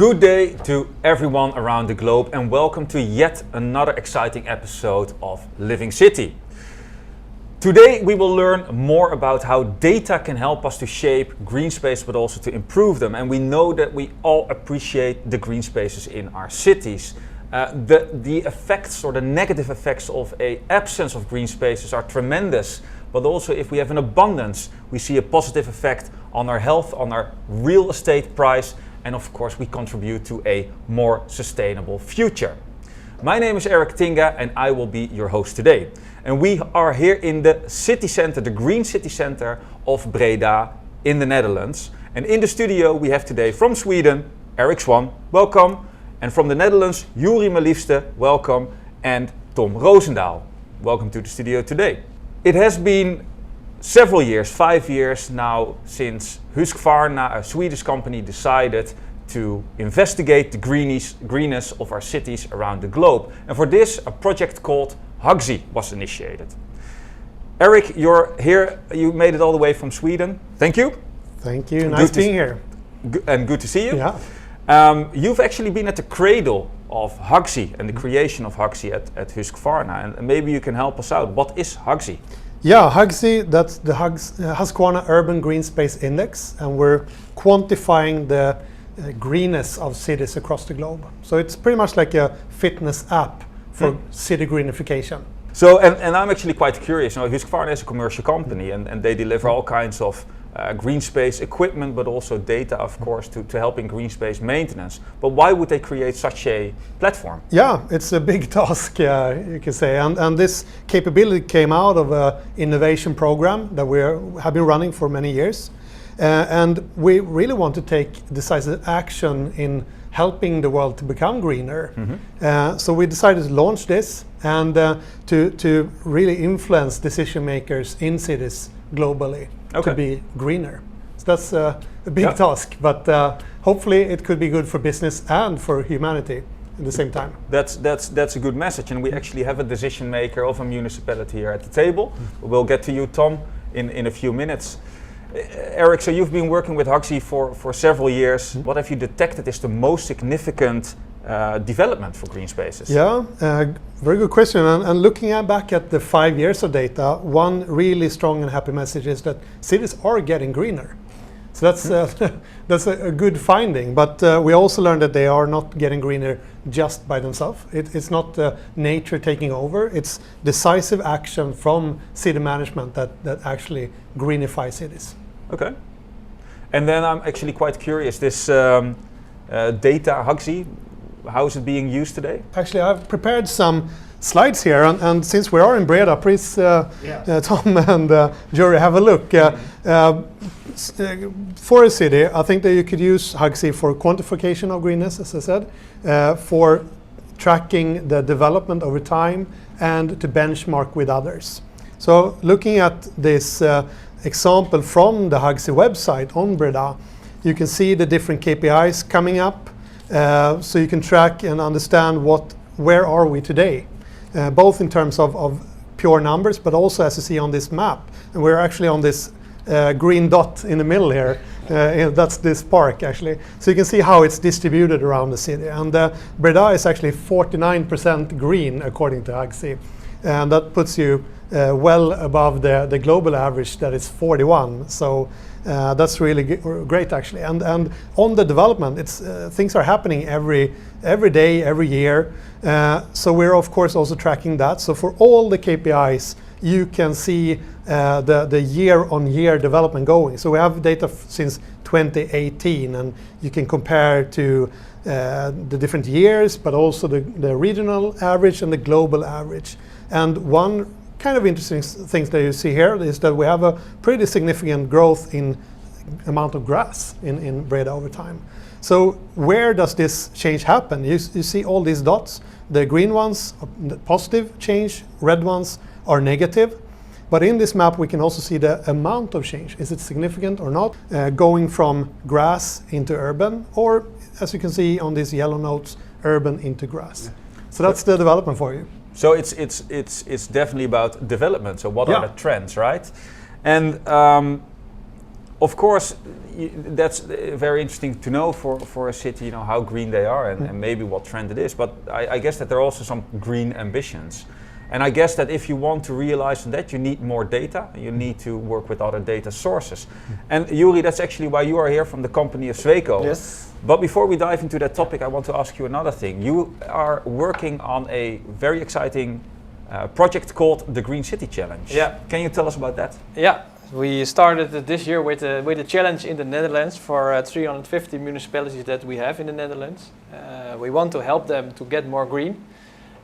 Good day to everyone around the globe and welcome to yet another exciting episode of Living City. Today we will learn more about how data can help us to shape green space but also to improve them, and we know that we all appreciate the green spaces in our cities. The effects or the negative effects of an absence of green spaces are tremendous, but also if we have an abundance we see a positive effect on our health, on our real estate price, and of course we contribute to a more sustainable future. My name is Eric Tinga and I will be your host today. And we are here in the city center, the green city center of Breda in the Netherlands. And in the studio we have today from Sweden, Eric Swan, welcome. And from the Netherlands, Juri Meliefste, welcome. And Tom Roosendaal, welcome to the studio today. It has been several years, 5 years now, since Husqvarna, a Swedish company, decided to investigate the greenness of our cities around the globe. And for this, a project called Husqvarna was initiated. Eric, you're here, you made it all the way from Sweden. Thank you. Thank you, nice being here. And good to see you. Yeah. You've actually been at the cradle of Husqvarna and the creation of Husqvarna at Husqvarna, and maybe you can help us out. What is Husqvarna? Yeah, Husqvarna, that's the Husqvarna Urban Green Space Index, and we're quantifying the greenness of cities across the globe. So it's pretty much like a fitness app for city greenification. So, and I'm actually quite curious. You know, Husqvarna is a commercial company and they deliver all kinds of green space equipment, but also data, of course, to help in green space maintenance. But why would they create such a platform? Yeah, it's a big task, you can say. And this capability came out of an innovation program that we have been running for many years. And we really want to take decisive action in helping the world to become greener. So we decided to launch this and to really influence decision makers in cities globally to be greener. So that's a big task, but hopefully it could be good for business and for humanity at the same time. That's a good message, and we actually have a decision maker of a municipality here at the table. We'll get to you, Tom, in a few minutes. Eric, so you've been working with Husqvarna for several years. What have you detected is the most significant development for green spaces? Yeah, very good question. And looking back at the 5 years of data, one really strong and happy message is that cities are getting greener. So that's a good finding. But we also learned that they are not getting greener just by themselves. It's not nature taking over. It's decisive action from city management that actually greenify cities. Okay. And then I'm actually quite curious, this data, Husqvarna, how is it being used today? Actually, I've prepared some slides here, and since we are in Breda, please, Tom and Juri, have a look. For a city, I think that you could use Husqvarna for quantification of greenness, as I said, for tracking the development over time, and to benchmark with others. So looking at this example from the Husqvarna website on Breda, you can see the different KPIs coming up, so you can track and understand where are we today, both in terms of pure numbers, but also as you see on this map. And we're actually on this green dot in the middle here. That's this park actually. So you can see how it's distributed around the city. And Breda is actually 49% green according to Husqvarna. And that puts you well above the global average that is 41. So that's really great actually. And on the development, it's things are happening every day, every year. So we're of course also tracking that. So for all the KPIs, you can see the year-on-year development going. So we have data since 2018, and you can compare to the different years, but also the regional average and the global average. And one kind of interesting things that you see here is that we have a pretty significant growth in amount of grass in Breda over time. So where does this change happen? You see all these dots. The green ones are positive change, red ones are negative. But in this map we can also see the amount of change. Is it significant or not? Going from grass into urban, or as you can see on these yellow notes, urban into grass. So that's the development for you. So it's definitely about development. So what are the trends, right? And Of course, that's very interesting to know for a city, you know, how green they are and maybe what trend it is. But I guess that there are also some green ambitions. And I guess that if you want to realize that, you need more data. You need to work with other data sources. And Yuri, that's actually why you are here from the company of Sweco. Yes. But before we dive into that topic, I want to ask you another thing. You are working on a very exciting project called the Green City Challenge. Yeah. Can you tell us about that? Yeah, we started this year with a challenge in the Netherlands for 350 municipalities that we have in the Netherlands. We want to help them to get more green.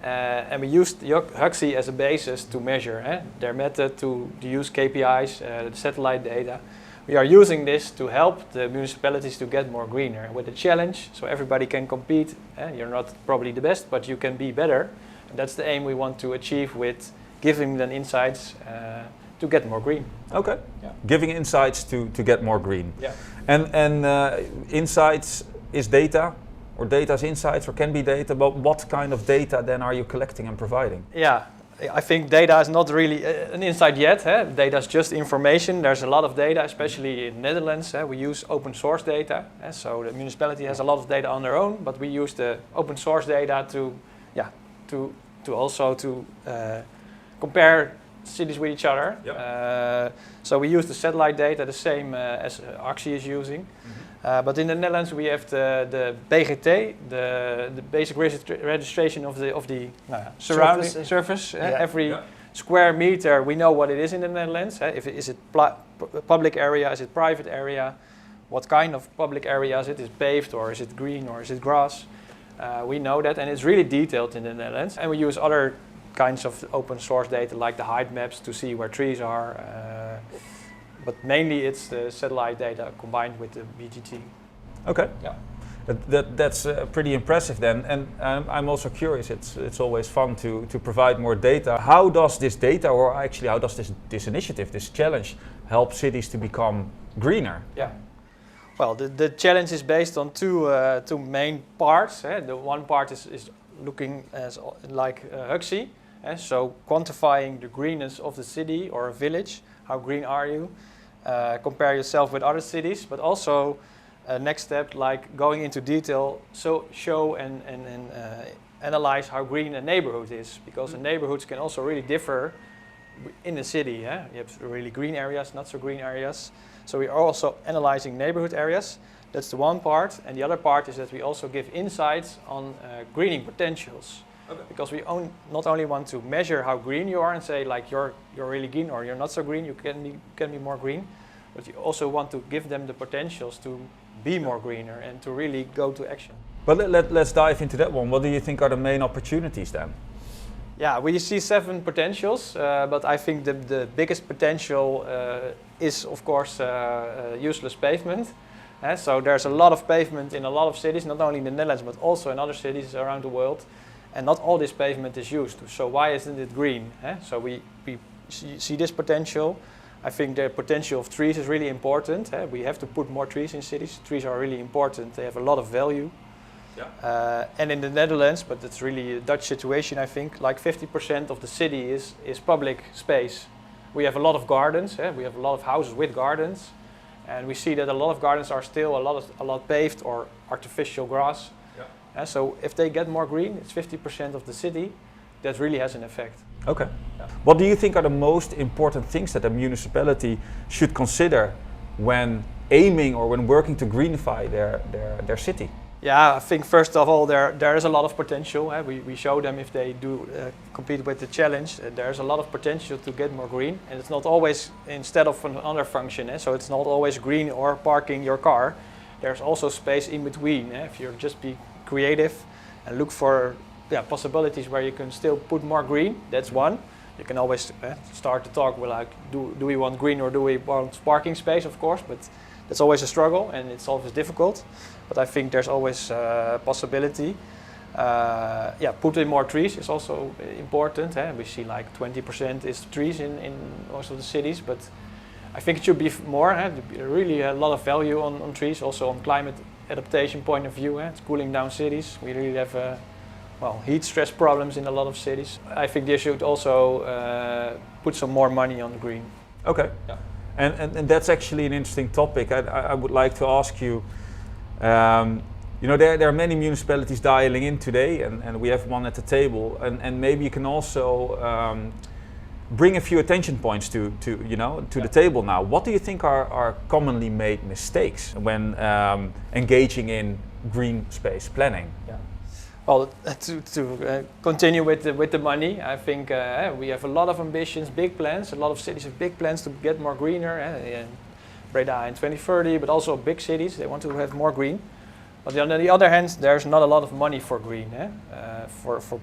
And we used Huxi as a basis to measure their method, to use KPIs, the satellite data. We are using this to help the municipalities to get more greener with a challenge, so everybody can compete. You're not probably the best, but you can be better. And that's the aim we want to achieve with giving them insights to get more green. Okay. Yeah. Giving insights to get more green. Yeah. And insights is data, or data is insights, or can be data, but what kind of data then are you collecting and providing? Yeah, I think data is not really an insight yet. Data is just information. There's a lot of data, especially in the Netherlands. We use open source data. So the municipality has a lot of data on their own, but we use the open source data to also compare cities with each other. Yep. So we use the satellite data, the same as Axi is using. But in the Netherlands we have the BGT, the basic registration of the surrounding surface. Every square meter we know what it is in the Netherlands. If is it public area, is it private area, what kind of public area is it? Is it paved or is it green or is it grass? We know that, and it's really detailed in the Netherlands. And we use other kinds of open source data like the height maps to see where trees are. But mainly it's the satellite data combined with the BGT. Okay. Yeah. That's pretty impressive then. And I'm also curious, it's always fun to provide more data. How does this data, or actually how does this initiative, this challenge, help cities to become greener? Yeah. Well, the challenge is based on two main parts. The one part is looking as like Huxi, so quantifying the greenness of the city or a village. How green are you? Compare yourself with other cities, but also next step like going into detail, so show and analyze how green a neighborhood is, because the neighborhoods can also really differ in the city. You have really green areas, not so green areas. So we are also analyzing neighborhood areas. That's the one part, and the other part is that we also give insights on greening potentials. Okay. Because we not only want to measure how green you are and say like you're really green or you're not so green, you can be more green, but you also want to give them the potentials to be more greener and to really go to action. But let's dive into that one. What do you think are the main opportunities then? Yeah, we see 7 potentials, but I think the biggest potential is of course useless pavement. So there's a lot of pavement in a lot of cities, not only in the Netherlands but also in other cities around the world. And not all this pavement is used. So why isn't it green? So we see this potential. I think the potential of trees is really important. We have to put more trees in cities. Trees are really important. They have a lot of value. Yeah. And in the Netherlands, but it's really a Dutch situation, I think, like 50% of the city is public space. We have a lot of gardens. We have a lot of houses with gardens. And we see that a lot of gardens are still a lot paved or artificial grass. So if they get more green, it's 50% of the city, that really has an effect. Okay. Yeah. What do you think are the most important things that a municipality should consider when aiming or when working to greenify their city? Yeah, I think first of all there is a lot of potential. We show them if they do compete with the challenge, there's a lot of potential to get more green, and it's not always instead of another function. So it's not always green or parking your car. There's also space in between. If you're just be creative and look for possibilities where you can still put more green, that's one. You can always start to talk with like, do we want green or do we want parking space, of course, but that's always a struggle and it's always difficult. But I think there's always a possibility. Putting more trees is also important. We see like 20% is trees in most of the cities, but I think it should be more. Really a lot of value on trees, also on climate adaptation point of view. It's cooling down cities. We really have heat stress problems in a lot of cities. I think they should also put some more money on the green. Okay. Yeah. And that's actually an interesting topic. I would like to ask you, there are many municipalities dialing in today, and we have one at the table, and maybe you can also bring a few attention points to the table now. What do you think are commonly made mistakes when engaging in green space planning? Yeah. Well, to continue with the money, I think we have a lot of ambitions, big plans. A lot of cities have big plans to get more greener. Breda in 2030, but also big cities, they want to have more green. But on the other hand, there's not a lot of money for green, for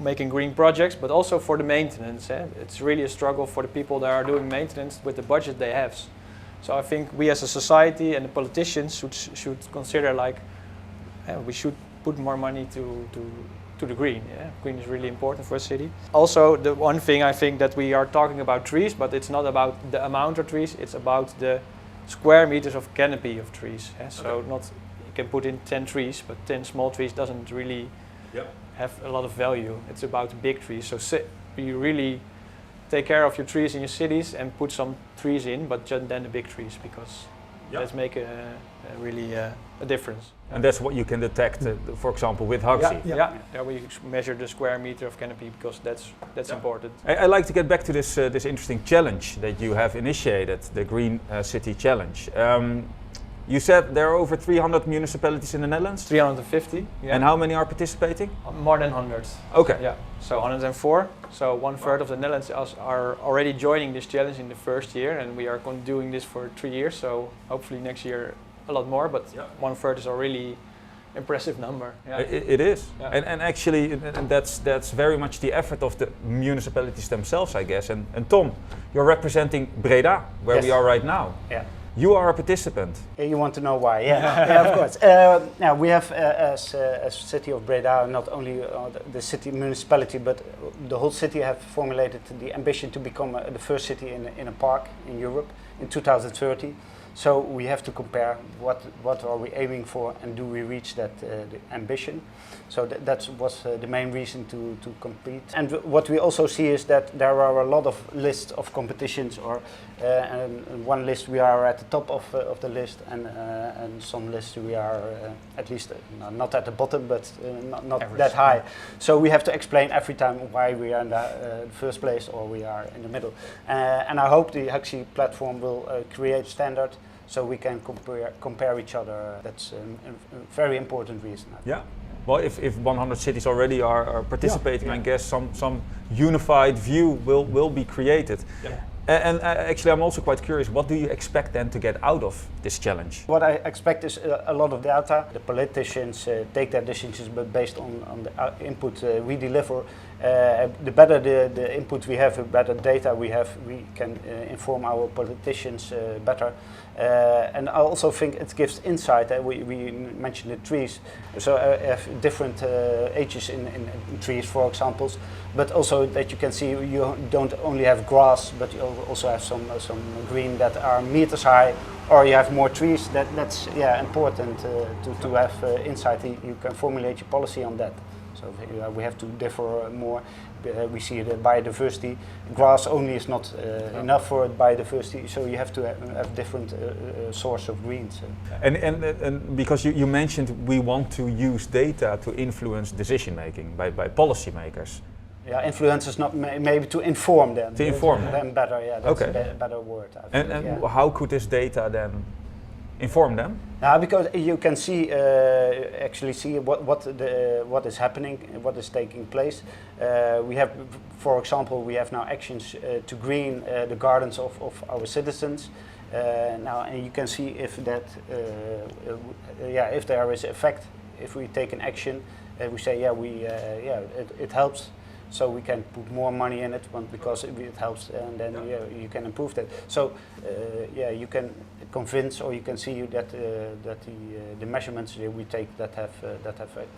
making green projects, but also for the maintenance. It's really a struggle for the people that are doing maintenance with the budget they have. So I think we as a society and the politicians should consider we should put more money to the green. Green is really important for a city. Also, the one thing I think that we are talking about trees, but it's not about the amount of trees, it's about the square meters of canopy of trees. So not you can put in 10 trees, but 10 small trees doesn't really have a lot of value. It's about big trees. So you really take care of your trees in your cities and put some trees in, but then the big trees, because let's make really a difference. And that's what you can detect, for example, with Hugsy. There we measure the square meter of canopy, because that's important. I'd like to get back to this interesting challenge that you have initiated, the Green City Challenge. You said there are over 300 municipalities in the Netherlands? 350. Yeah. And how many are participating? More than 100. Okay. Yeah. So 104. So 1/3 of the Netherlands are already joining this challenge in the first year, and we are doing this for 3 years. So hopefully next year a lot more, but 1/3 is a really impressive number. Yeah. It is. Yeah. And actually, that's very much the effort of the municipalities themselves, I guess. And Tom, you're representing Breda, where we are right now. Yeah. You are a participant. You want to know why? Yeah, of course. Now we have, as city of Breda, not only the city municipality, but the whole city have formulated the ambition to become the first city in a park in Europe in 2030. So we have to compare what are we aiming for, and do we reach that the ambition. So that was the main reason to compete. And what we also see is that there are a lot of lists of competitions, and one list we are at the top of the list, and some lists we are at least not at the bottom, but not average, that high. So we have to explain every time why we are in the first place or we are in the middle. And I hope the Hugsy platform will create standard, so we can compare each other. That's a very important reason. Yeah. Well, if 100 cities already are participating, I guess some unified view will be created. Yeah. And actually, I'm also quite curious, what do you expect then to get out of this challenge? What I expect is a lot of data. The politicians take their decisions, but based on the input we deliver. The better the input we have, the better data we have, we can inform our politicians better. And I also think it gives insight. We mentioned the trees, so I have different ages in trees, for example, but also that you can see you don't only have grass, but you also have some green that are meters high, or you have more trees. That's important to have insight. You can formulate your policy on that. So we have to differ more. We see the biodiversity. Grass only is not enough for biodiversity, so you have to have different source of greens. And because you mentioned we want to use data to influence decision making by policymakers. Yeah, influence is not maybe to inform them. To inform them better. Yeah, that's a better word. I think, and how could this data then inform them? Because you can see, actually see what is happening, what is taking place. We have, for example, we have now actions to green the gardens of our citizens. Now, and you can see if that, if there is effect, if we take an action, we say, it helps. So we can put more money in it because it helps, and then you can improve that. So you can convince, or you can see that the measurements we take that have effect.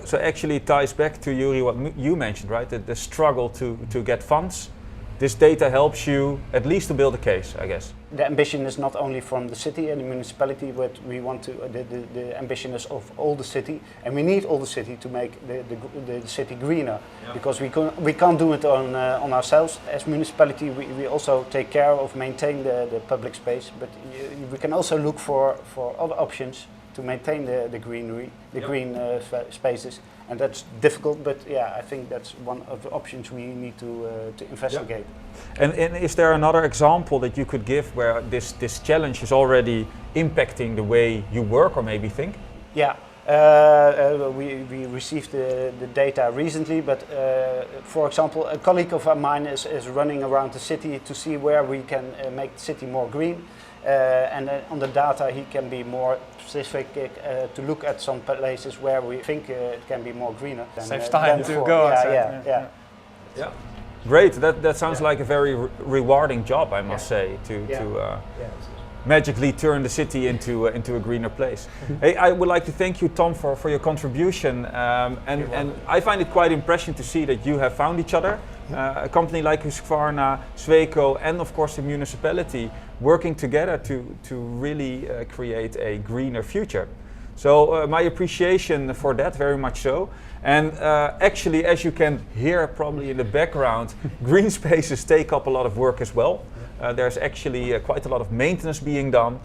So actually it ties back to Yuri what you mentioned, right? The struggle to get funds this data helps you at least to build a case, I guess. The ambition is not only from the city and the municipality, but we want to. The ambition is of all the city, and we need all the city to make the city greener, because we can't do it on ourselves. As municipality, we also take care of maintain the public space, but we can also look for other options to maintain the greenery, green spaces, and that's difficult. But yeah, I think that's one of the options we need to investigate. And is there another example that you could give where this challenge is already impacting the way you work or maybe think? Yeah, we received the data recently, but for example, a colleague of mine is running around the city to see where we can make the city more green. And on the data, he can be more specific to look at some places where we think it can be more greener. Saves time to go outside. Yeah. Great. That sounds like a very rewarding job, I must say, to magically turn the city into a greener place. Hey, I would like to thank you, Tom, for your contribution. And I find it quite impressive to see that you have found each other. A company like Husqvarna, Sweco, and of course the municipality working together to really create a greener future. So my appreciation for that, very much so. And actually, as you can hear probably in the background, green spaces take up a lot of work as well. There's actually quite a lot of maintenance being done.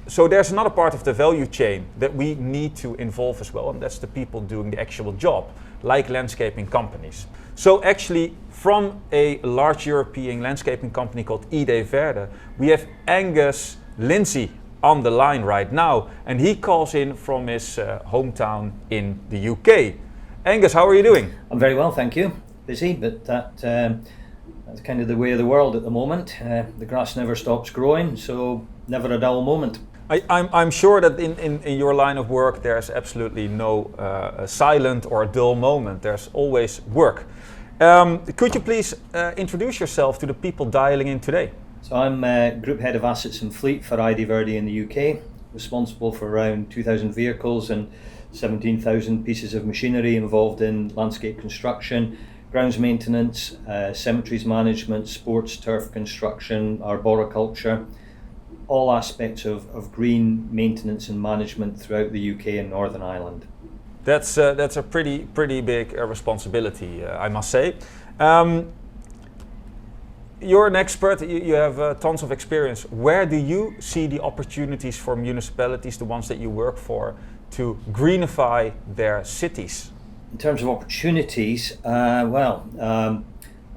So there's another part of the value chain that we need to involve as well, and that's the people doing the actual job, like landscaping companies. So actually, from a large European landscaping company called Verde, we have Angus Lindsay on the line right now, and he calls in from his hometown in the UK. Angus, how are you doing? I'm very well, thank you. Busy, but that's kind of the way of the world at the moment. The grass never stops growing, so never a dull moment. I'm sure that in your line of work there's absolutely no silent or dull moment. There's always work. Could you please introduce yourself to the people dialing in today? So I'm Group Head of Assets and Fleet for Verde in the UK, responsible for around 2,000 vehicles and 17,000 pieces of machinery involved in landscape construction, grounds maintenance, cemeteries management, sports turf construction, arboriculture, all aspects of green maintenance and management throughout the UK and Northern Ireland. That's a pretty big responsibility, I must say. You're an expert, you have tons of experience. Where do you see the opportunities for municipalities, the ones that you work for, to greenify their cities? In terms of opportunities, I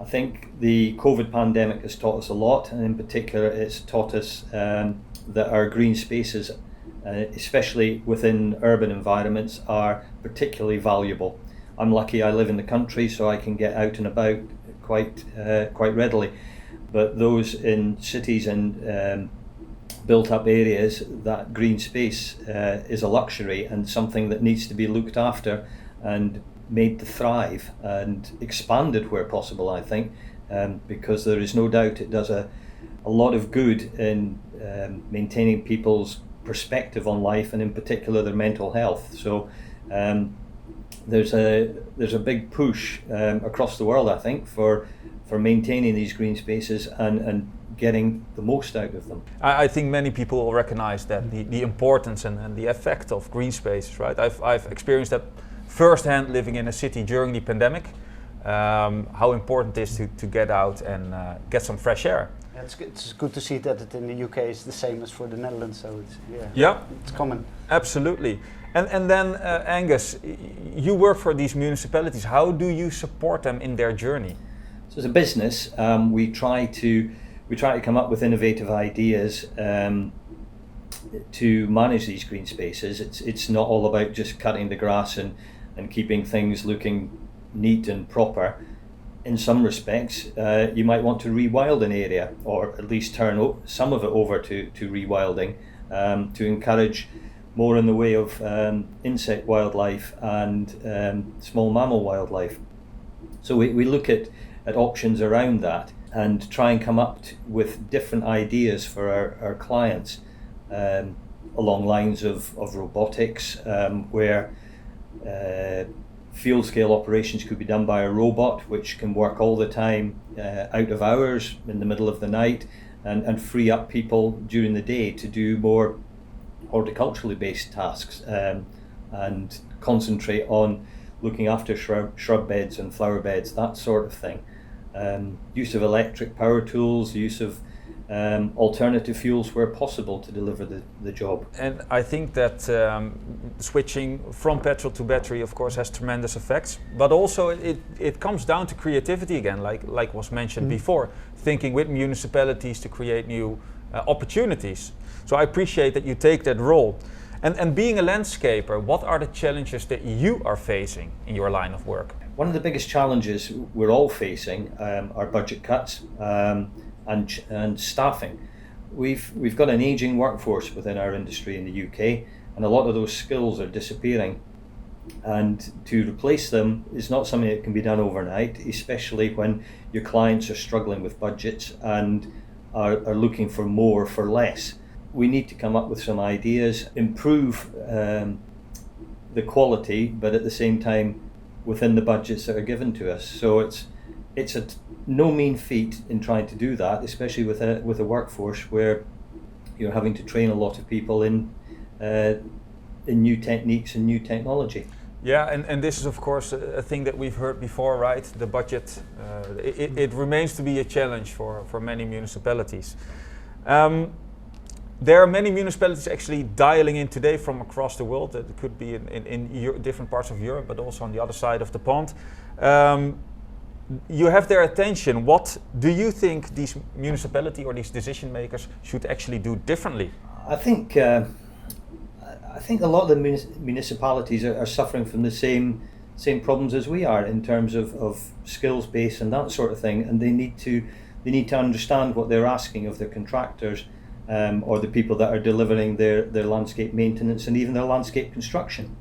think the COVID pandemic has taught us a lot, and in particular it's taught us that our green spaces, especially within urban environments, are particularly valuable. I'm lucky I live in the country, so I can get out and about quite readily. But those in cities and built up areas, that green space is a luxury and something that needs to be looked after and made to thrive and expanded where possible, I think, because there is no doubt it does a lot of good in maintaining people's perspective on life and in particular their mental health. So there's a big push across the world, I think, for maintaining these green spaces and getting the most out of them. I think many people will recognize that the importance and the effect of green spaces, right? I've experienced that firsthand living in a city during the pandemic, how important it is to get out and get some fresh air. Yeah, it's good to see that it in the UK is the same as for the Netherlands, so it's common. Absolutely. And then Angus, you work for these municipalities. How do you support them in their journey? So as a business, we try to come up with innovative ideas to manage these green spaces. It's not all about just cutting the grass and keeping things looking neat and proper. In some respects, you might want to rewild an area, or at least turn some of it over to rewilding, to encourage more in the way of insect wildlife and small mammal wildlife. So we look at options around that and try and come up with different ideas for our clients along lines of robotics, where field scale operations could be done by a robot, which can work all the time out of hours in the middle of the night, and free up people during the day to do more horticulturally based tasks, and concentrate on looking after shrub beds and flower beds, that sort of thing. Use of electric power tools, use of alternative fuels where possible to deliver the job. And I think that switching from petrol to battery, of course, has tremendous effects. But also it comes down to creativity again, like was mentioned before, thinking with municipalities to create new opportunities. So I appreciate that you take that role. And being a landscaper, what are the challenges that you are facing in your line of work? One of the biggest challenges we're all facing are budget cuts and staffing. We've got an aging workforce within our industry in the UK, and a lot of those skills are disappearing. And to replace them is not something that can be done overnight, especially when your clients are struggling with budgets and are looking for more for less. We need to come up with some ideas, improve the quality, but at the same time within the budgets that are given to us. So it's no mean feat in trying to do that, especially with a workforce where you're having to train a lot of people in new techniques and new technology. Yeah, and this is of course a thing that we've heard before, right? The budget, it remains to be a challenge for many municipalities. There are many municipalities actually dialing in today from across the world. That could be in different parts of Europe, but also on the other side of the pond. You have their attention. What do you think these municipality or these decision makers should actually do differently? I think a lot of the municipalities are suffering from the same problems as we are in terms of skills base and that sort of thing, and they need to understand what they're asking of their contractors. Or the people that are delivering their landscape maintenance and even their landscape construction.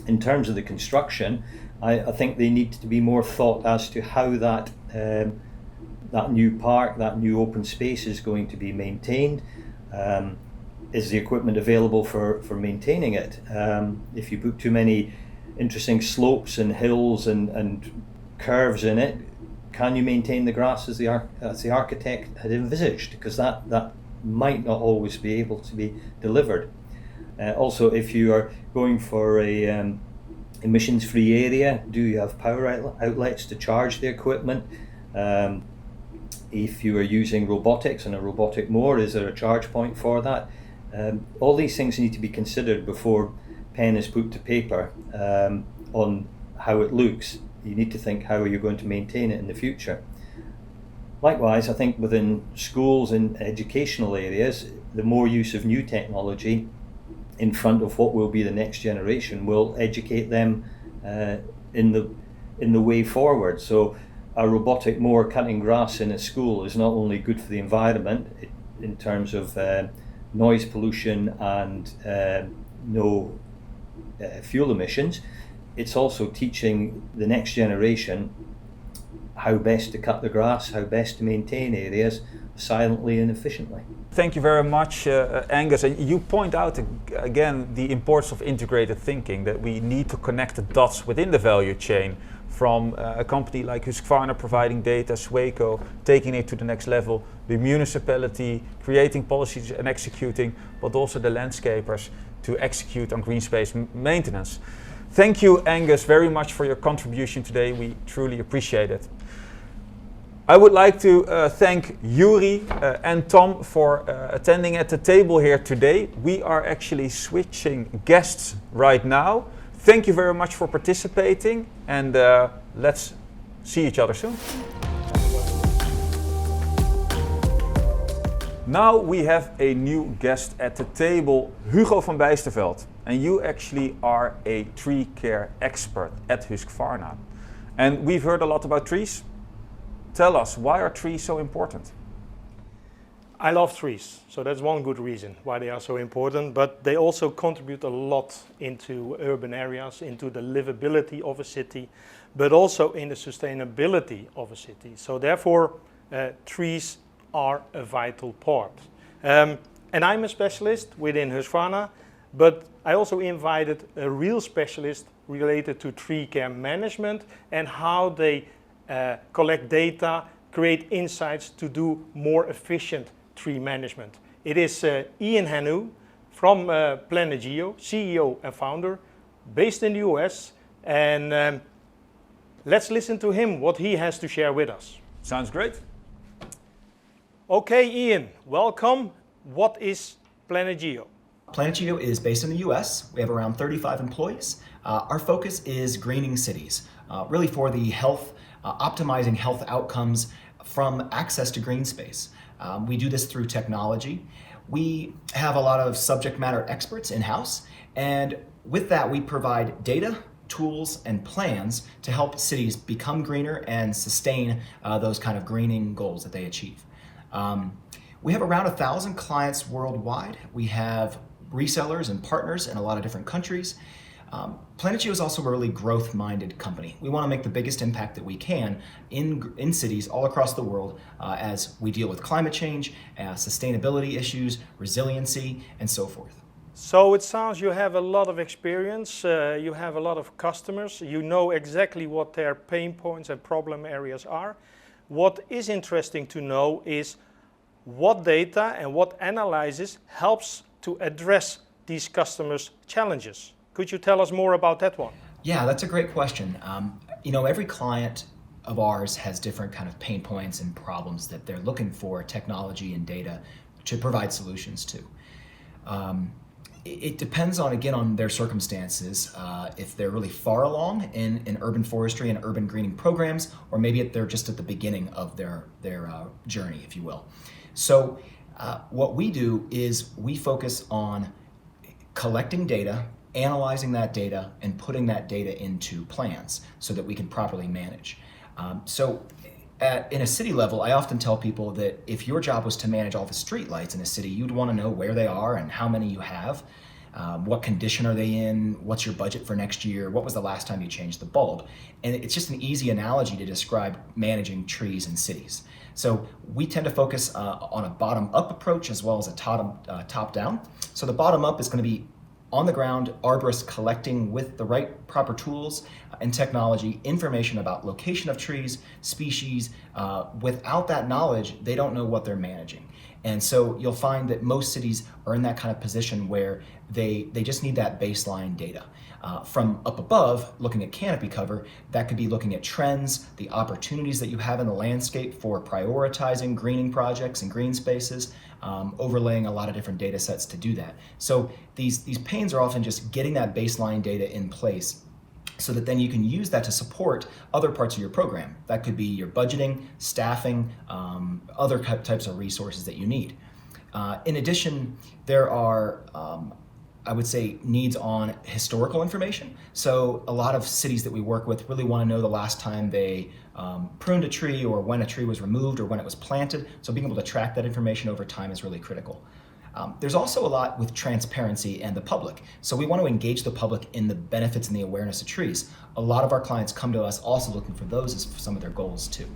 In terms of the construction, I think they need to be more thought as to how that new park, that new open space is going to be maintained. Is the equipment available for maintaining it? If you put too many interesting slopes and hills and curves in it, can you maintain the grass as the architect had envisaged? Because that might not always be able to be delivered. Also, if you are going for a emissions-free area, do you have power outlets to charge the equipment? If you are using robotics and a robotic mower, is there a charge point for that? All these things need to be considered before pen is put to paper on how it looks. You need to think, how are you going to maintain it in the future? Likewise, I think within schools and educational areas, the more use of new technology in front of what will be the next generation will educate them in the way forward. So a robotic mower cutting grass in a school is not only good for the environment in terms of noise pollution and no fuel emissions, it's also teaching the next generation how best to cut the grass, how best to maintain areas silently and efficiently. Thank you very much, Angus. And you point out again the importance of integrated thinking, that we need to connect the dots within the value chain, from a company like Husqvarna providing data, Sweco taking it to the next level, the municipality creating policies and executing, but also the landscapers to execute on green space maintenance. Thank you, Angus, very much for your contribution today. We truly appreciate it. I would like to thank Yuri and Tom for attending at the table here today. We are actually switching guests right now. Thank you very much for participating, and let's see each other soon. Now we have a new guest at the table, Hugo van Bijsterveld. And you actually are a tree care expert at Husqvarna. And we've heard a lot about trees. Tell us, why are trees so important? I love trees, so that's one good reason why they are so important, but they also contribute a lot into urban areas, into the livability of a city, but also in the sustainability of a city. So therefore, trees are a vital part. And I'm a specialist within Husqvarna, but I also invited a real specialist related to tree care management and how they collect data, create insights to do more efficient tree management. It is Ian Hanu from Planegeo, CEO and founder, based in the US, and let's listen to him, what he has to share with us. Sounds great. Okay, Ian, welcome. What is Planegeo? Planegeo is based in the US. We have around 35 employees. Our focus is greening cities, really for the health, optimizing health outcomes from access to green space. We do this through technology. We have a lot of subject matter experts in-house, and with that we provide data, tools, and plans to help cities become greener and sustain those kind of greening goals that they achieve. We have around 1,000 clients worldwide. We have resellers and partners in a lot of different countries. Planegeo is also a really growth-minded company. We want to make the biggest impact that we can in cities all across the world as we deal with climate change, sustainability issues, resiliency, and so forth. So it sounds you have a lot of experience, you have a lot of customers, you know exactly what their pain points and problem areas are. What is interesting to know is what data and what analysis helps to address these customers' challenges. Could you tell us more about that one? Yeah, that's a great question. Every client of ours has different kind of pain points and problems that they're looking for technology and data to provide solutions to. It depends on their circumstances, if they're really far along in urban forestry and urban greening programs, or maybe they're just at the beginning of their journey, if you will. So what we do is we focus on collecting data, analyzing that data, and putting that data into plans so that we can properly manage. In a city level, I often tell people that if your job was to manage all the street lights in a city, you'd want to know where they are and how many you have, what condition are they in, what's your budget for next year, what was the last time you changed the bulb. And it's just an easy analogy to describe managing trees in cities. So we tend to focus on a bottom-up approach as well as a top-down. So the bottom-up is going to be on the ground, arborists collecting with the right proper tools and technology information about location of trees, species. Without that knowledge, they don't know what they're managing. And so you'll find that most cities are in that kind of position where they just need that baseline data. From up above, looking at canopy cover, that could be looking at trends, the opportunities that you have in the landscape for prioritizing greening projects and green spaces, overlaying a lot of different data sets to do that. So these pains are often just getting that baseline data in place so that then you can use that to support other parts of your program. That could be your budgeting, staffing, other types of resources that you need. In addition, there are I would say needs on historical information. So a lot of cities that we work with really want to know the last time they pruned a tree or when a tree was removed or when it was planted. So being able to track that information over time is really critical. There's also a lot with transparency and the public. So we want to engage the public in the benefits and the awareness of trees. A lot of our clients come to us also looking for those as some of their goals too.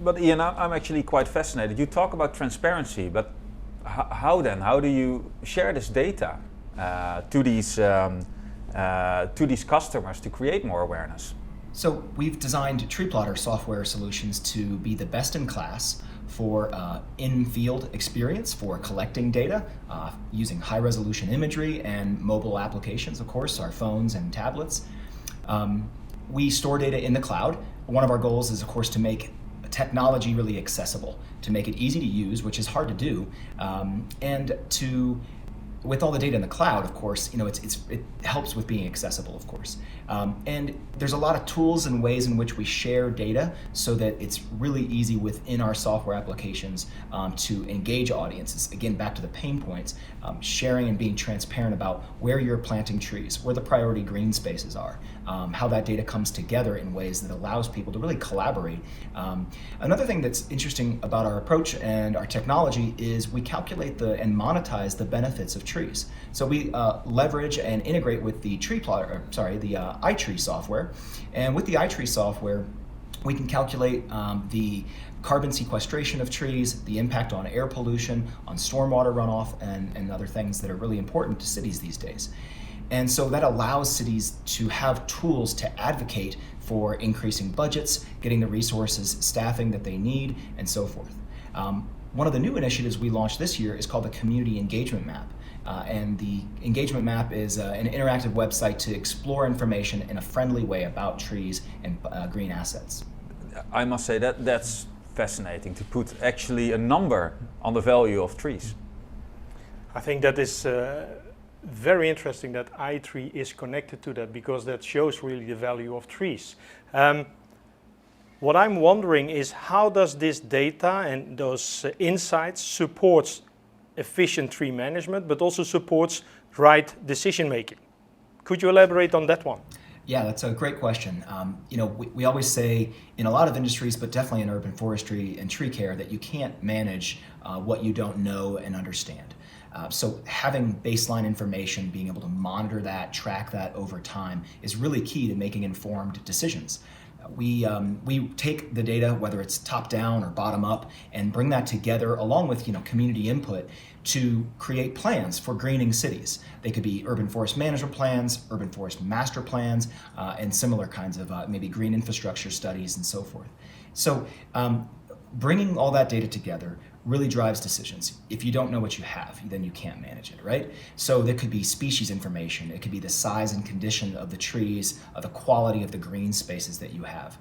But Ian, I'm actually quite fascinated. You talk about transparency, but how then? How do you share this data to these customers to create more awareness? So we've designed tree plotter software solutions to be the best in class for in-field experience for collecting data using high-resolution imagery and mobile applications, of course, our phones and tablets. We store data in the cloud. One of our goals is, of course, to make technology really accessible, to make it easy to use, which is hard to do, and with all the data in the cloud, of course, it helps with being accessible, of course. And there's a lot of tools and ways in which we share data so that it's really easy within our software applications to engage audiences. Again, back to the pain points, sharing and being transparent about where you're planting trees, where the priority green spaces are, how that data comes together in ways that allows people to really collaborate. Another thing that's interesting about our approach and our technology is we calculate and monetize the benefits of trees. So we leverage and integrate with the the iTree software. And with the iTree software, we can calculate the carbon sequestration of trees, the impact on air pollution, on stormwater runoff, and other things that are really important to cities these days. And so that allows cities to have tools to advocate for increasing budgets, getting the resources, staffing that they need, and so forth. One of the new initiatives we launched this year is called the Community Engagement Map. And the Engagement Map is an interactive website to explore information in a friendly way about trees and green assets. I must say that's fascinating to put actually a number on the value of trees. I think that is very interesting that iTree is connected to that, because that shows really the value of trees. What I'm wondering is, how does this data and those insights support efficient tree management, but also supports right decision making? Could you elaborate on that one? Yeah, that's a great question. We always say in a lot of industries, but definitely in urban forestry and tree care, that you can't manage what you don't know and understand. So having baseline information, being able to monitor that, track that over time is really key to making informed decisions. We take the data, whether it's top down or bottom up, and bring that together along with community input to create plans for greening cities. They could be urban forest management plans, urban forest master plans, and similar kinds of maybe green infrastructure studies and so forth. So bringing all that data together really drives decisions. If you don't know what you have, then you can't manage it, right? So there could be species information, it could be the size and condition of the trees, the quality of the green spaces that you have.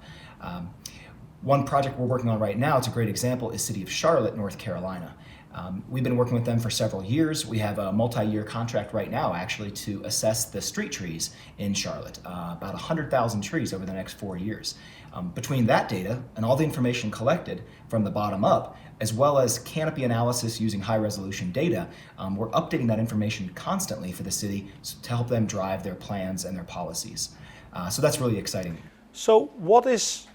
One project we're working on right now, it's a great example, is City of Charlotte, North Carolina. We've been working with them for several years. We have a multi-year contract right now actually to assess the street trees in Charlotte, about 100,000 trees over the next 4 years. Between that data and all the information collected from the bottom up, as well as canopy analysis using high resolution data, we're updating that information constantly for the city to help them drive their plans and their policies. So that's really exciting. So what is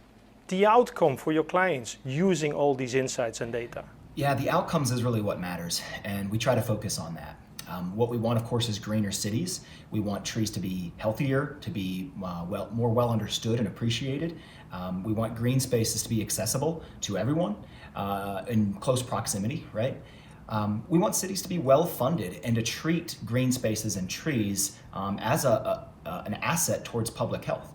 the outcome for your clients using all these insights and data? Yeah, the outcomes is really what matters, and we try to focus on that. What we want, of course, is greener cities. We want trees to be healthier, to be more well understood and appreciated. We want green spaces to be accessible to everyone in close proximity, right? We want cities to be well funded and to treat green spaces and trees as an asset towards public health.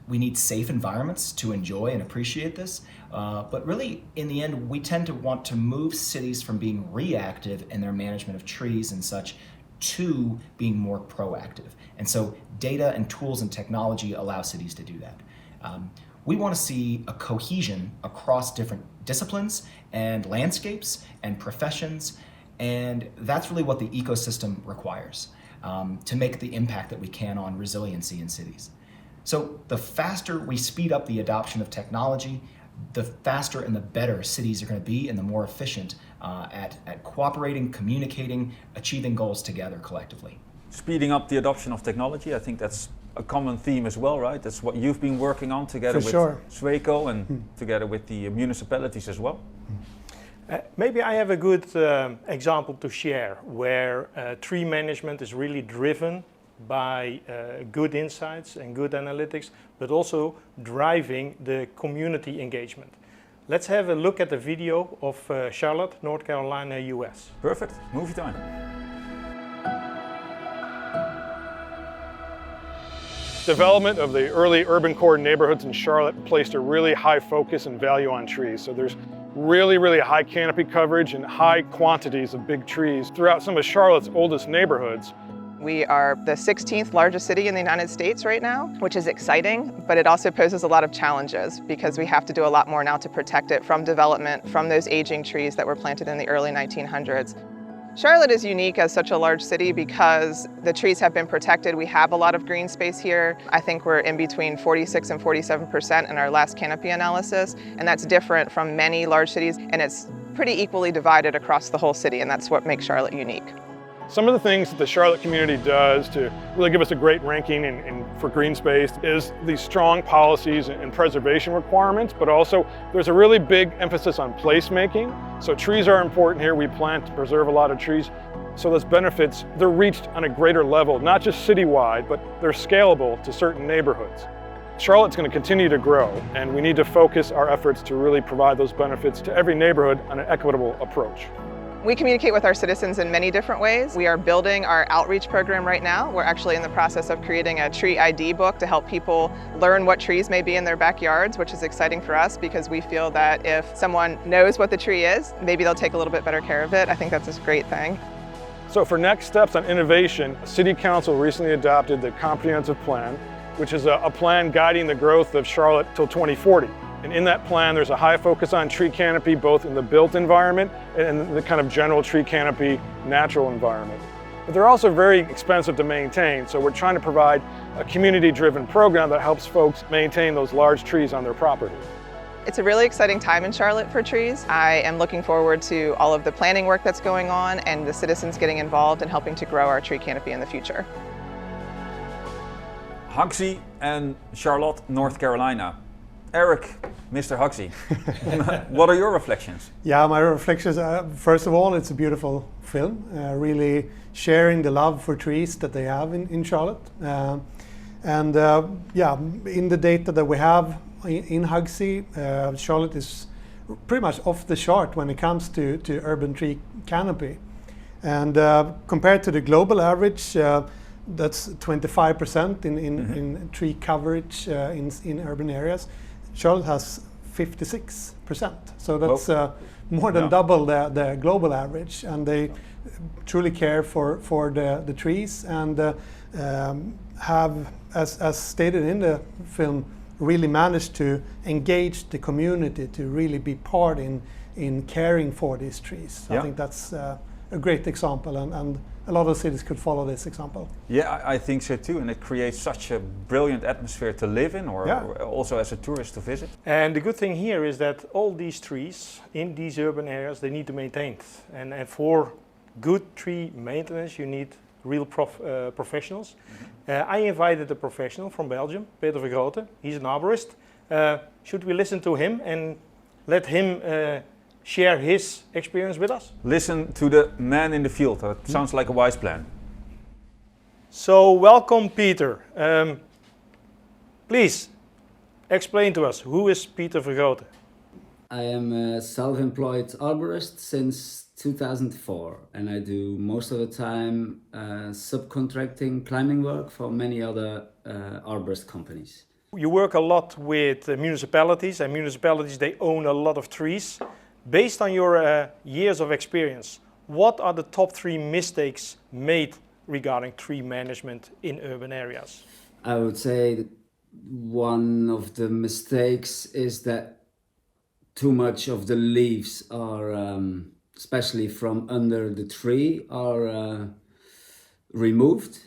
We need safe environments to enjoy and appreciate this. But really, in the end, we tend to want to move cities from being reactive in their management of trees and such to being more proactive. And so data and tools and technology allow cities to do that. We want to see a cohesion across different disciplines and landscapes and professions, and that's really what the ecosystem requires to make the impact that we can on resiliency in cities. So the faster we speed up the adoption of technology, the faster and the better cities are going to be and the more efficient at cooperating, communicating, achieving goals together collectively. Speeding up the adoption of technology, I think that's a common theme as well, right? That's what you've been working on together with Sweco and together with the municipalities as well. Maybe I have a good example to share where tree management is really driven by good insights and good analytics, but also driving the community engagement. Let's have a look at the video of Charlotte, North Carolina, US. Perfect, movie time. Development of the early urban core neighborhoods in Charlotte placed a really high focus and value on trees. So there's really high canopy coverage and high quantities of big trees throughout some of Charlotte's oldest neighborhoods. We are the 16th largest city in the United States right now, which is exciting, but it also poses a lot of challenges because we have to do a lot more now to protect it from development, from those aging trees that were planted in the early 1900s. Charlotte is unique as such a large city because the trees have been protected. We have a lot of green space here. I think we're in between 46 and 47% in our last canopy analysis, and that's different from many large cities, and it's pretty equally divided across the whole city, and that's what makes Charlotte unique. Some of the things that the Charlotte community does to really give us a great ranking for green space is these strong policies and preservation requirements, but also there's a really big emphasis on placemaking. So trees are important here. We plant to preserve a lot of trees. So those benefits, they're reached on a greater level, not just citywide, but they're scalable to certain neighborhoods. Charlotte's going to continue to grow, and we need to focus our efforts to really provide those benefits to every neighborhood on an equitable approach. We communicate with our citizens in many different ways. We are building our outreach program right now. We're actually in the process of creating a tree ID book to help people learn what trees may be in their backyards, which is exciting for us because we feel that if someone knows what the tree is, maybe they'll take a little bit better care of it. I think that's a great thing. So for next steps on innovation, City Council recently adopted the Comprehensive Plan, which is a plan guiding the growth of Charlotte till 2040. And in that plan, there's a high focus on tree canopy, both in the built environment and the kind of general tree canopy natural environment. But they're also very expensive to maintain, so we're trying to provide a community-driven program that helps folks maintain those large trees on their property. It's a really exciting time in Charlotte for trees. I am looking forward to all of the planning work that's going on and the citizens getting involved and helping to grow our tree canopy in the future. Hugsy and Charlotte, North Carolina. Eric, Mr. Hugsy, what are your reflections? Yeah, my reflections, first of all, it's a beautiful film, really sharing the love for trees that they have in Charlotte. Yeah, in the data that we have in Hugsy, Charlotte is pretty much off the chart when it comes to urban tree canopy. And compared to the global average, that's 25% in tree coverage in urban areas. Charlotte has 56%, so that's more than double the global average, and they truly care for the trees and have, as stated in the film, really managed to engage the community to really be part in caring for these trees. Yeah. I think that's a great example, and a lot of cities could follow this example. Yeah, I think so too, and it creates such a brilliant atmosphere to live in, or also as a tourist to visit. And the good thing here is that all these trees in these urban areas, they need to be maintained. And for good tree maintenance, you need real professionals. I invited a professional from Belgium, Peter Vergrote. He's an arborist. Should we listen to him and let him share his experience with us? Listen to the man in the field. That sounds like a wise plan. So welcome, Peter. Please explain to us, who is Peter Vergrote? I am a self-employed arborist since 2004, and I do most of the time subcontracting climbing work for many other arborist companies. You work a lot with municipalities, and municipalities, they own a lot of trees. Based on your years of experience, what are the top 3 mistakes made regarding tree management in urban areas? I would say that one of the mistakes is that too much of the leaves are, especially from under the tree, are removed.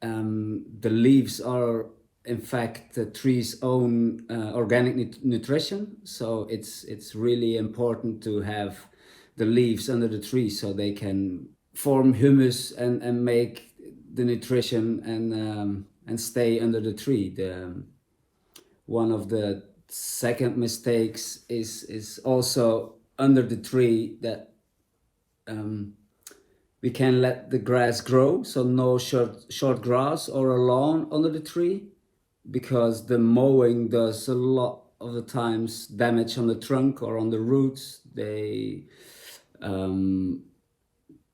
The leaves are in fact the tree's own organic nutrition, so it's really important to have the leaves under the tree so they can form humus and make the nutrition and stay under the tree. One of the second mistakes is also under the tree that we can let the grass grow, so no short grass or a lawn under the tree, because the mowing does a lot of the times damage on the trunk or on the roots. They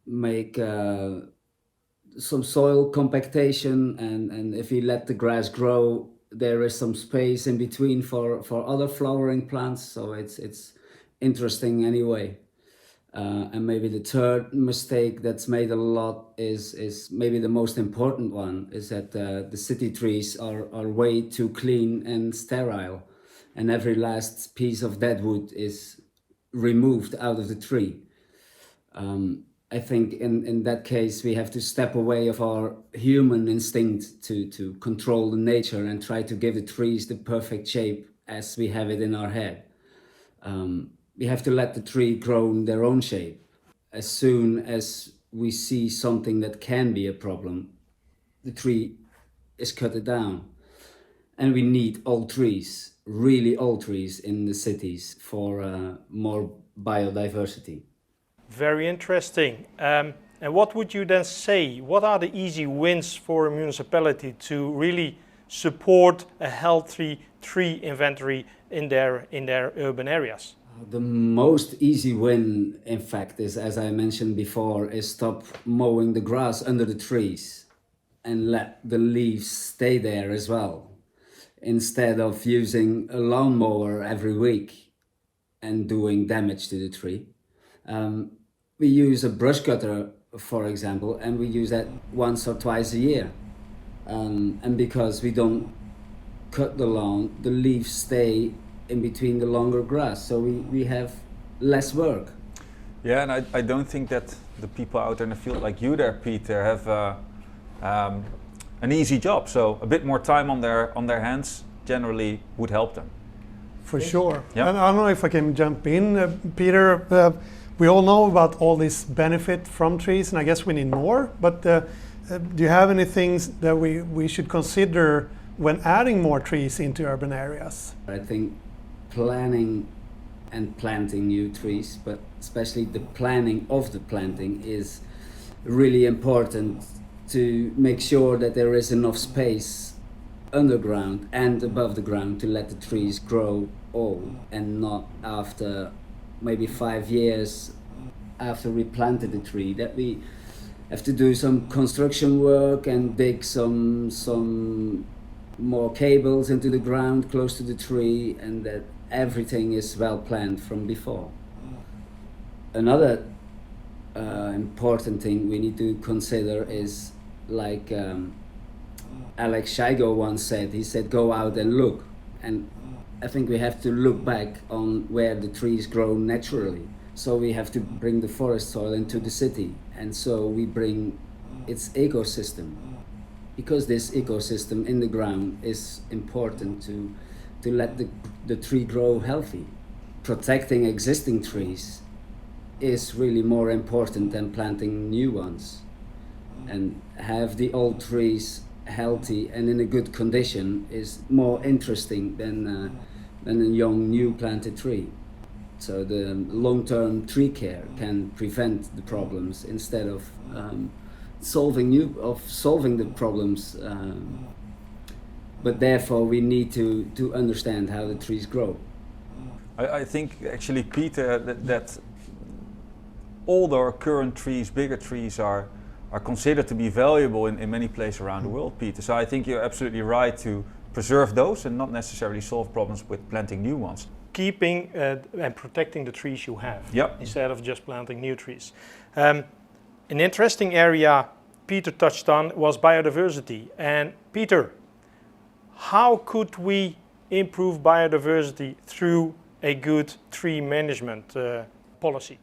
make some soil compactation, and if you let the grass grow, there is some space in between for other flowering plants, so it's interesting anyway. And maybe the third mistake that's made a lot is maybe the most important one, is that the city trees are way too clean and sterile, and every last piece of dead wood is removed out of the tree. I think in that case we have to step away of our human instinct to control the nature and try to give the trees the perfect shape as we have it in our head. We have to let the tree grow in their own shape. As soon as we see something that can be a problem, the tree is cut down. And we need old trees, really old trees in the cities for more biodiversity. Very interesting. And what would you then say? What are the easy wins for a municipality to really support a healthy tree inventory in their urban areas? The most easy win, in fact, is, as I mentioned before, is stop mowing the grass under the trees and let the leaves stay there as well, instead of using a lawnmower every week and doing damage to the tree. We use a brush cutter, for example, and we use that once or twice a year. And because we don't cut the lawn, the leaves stay in between the longer grass, so we have less work. Yeah, and I don't think that the people out there in the field like you there, Peter, have an easy job. So a bit more time on their hands generally would help them. For sure. Yep. And I don't know if I can jump in, Peter. We all know about all this benefit from trees, and I guess we need more. But do you have any things that we should consider when adding more trees into urban areas? I think planning and planting new trees, but especially the planning of the planting, is really important to make sure that there is enough space underground and above the ground to let the trees grow old, and not after maybe 5 years after we planted the tree that we have to do some construction work and dig some more cables into the ground close to the tree, and that everything is well planned from before. Another important thing we need to consider is, like Alex Shigo once said, he said, go out and look. And I think we have to look back on where the trees grow naturally. So we have to bring the forest soil into the city, and so we bring its ecosystem, because this ecosystem in the ground is important to let the tree grow healthy. Protecting existing trees is really more important than planting new ones, and have the old trees healthy and in a good condition is more interesting than a young new planted tree. So the long-term tree care can prevent the problems instead of solving the problems. But therefore we need to understand how the trees grow. I think actually, Peter, that older current trees, bigger trees are considered to be valuable in many places around the world, Peter. So I think you're absolutely right to preserve those and not necessarily solve problems with planting new ones. Keeping and protecting the trees you have, Yep. instead of just planting new trees. An interesting area Peter touched on was biodiversity. And Peter, how could we improve biodiversity through a good tree management policy?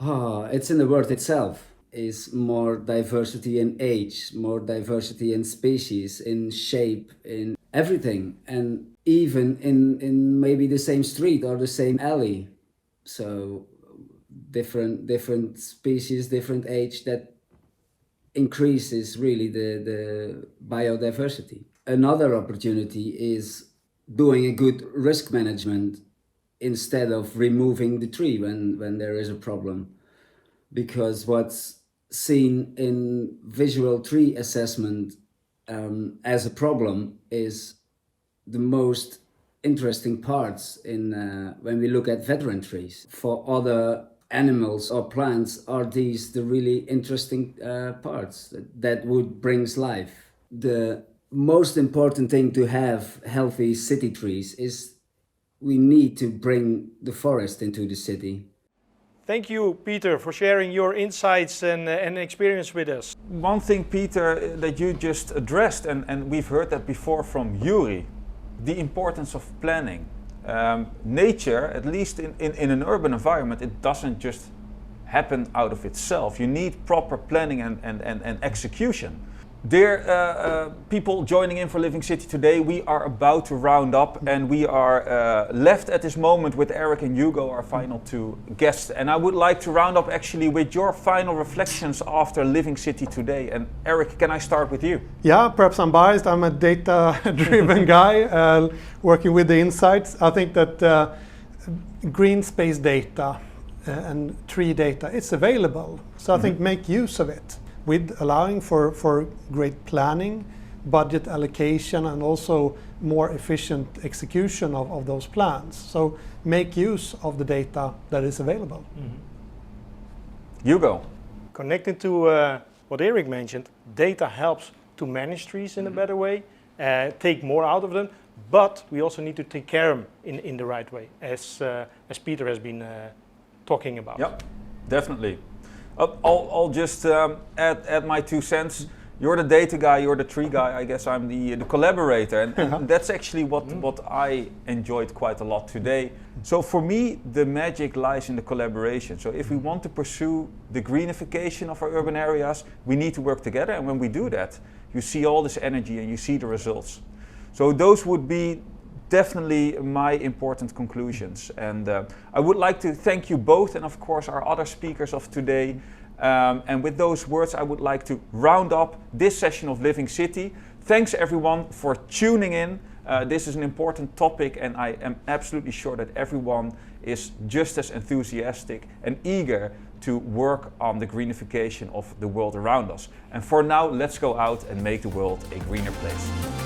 It's in the word itself. Is more diversity in age, more diversity in species, in shape, in everything, and even in maybe the same street or the same alley. So different species, different age, that increases really the biodiversity. Another opportunity is doing a good risk management instead of removing the tree when there is a problem. Because what's seen in visual tree assessment as a problem is the most interesting parts in when we look at veteran trees. For other animals or plants are these the really interesting parts that would brings life. The most important thing to have healthy city trees is we need to bring the forest into the city. Thank you, Peter, for sharing your insights and experience with us. One thing, Peter, that you just addressed, and we've heard that before from Yuri, the importance of planning. Nature, at least in an urban environment, it doesn't just happen out of itself. You need proper planning and execution. Dear people joining in for Living City today, we are about to round up, and we are left at this moment with Eric and Hugo, our final two guests. And I would like to round up actually with your final reflections after Living City today. And Eric, can I start with you? Yeah, perhaps I'm biased. I'm a data-driven guy working with the insights. I think that green space data and tree data, it's available. So I think make use of it, with allowing for great planning, budget allocation and also more efficient execution of those plans. So make use of the data that is available. Hugo. Connecting to what Eric mentioned, data helps to manage trees in a better way, take more out of them, but we also need to take care of them in the right way, as Peter has been talking about. Yep, definitely. I'll just add my 2 cents. You're the data guy, you're the tree guy, I guess I'm the collaborator, and that's actually what I enjoyed quite a lot today. So for me, the magic lies in the collaboration. So if we want to pursue the greenification of our urban areas, we need to work together, and when we do that, you see all this energy and you see the results. So those would be definitely my important conclusions. And I would like to thank you both, and of course our other speakers of today. And with those words, I would like to round up this session of Living City. Thanks everyone for tuning in. This is an important topic, and I am absolutely sure that everyone is just as enthusiastic and eager to work on the greenification of the world around us. And for now, let's go out and make the world a greener place.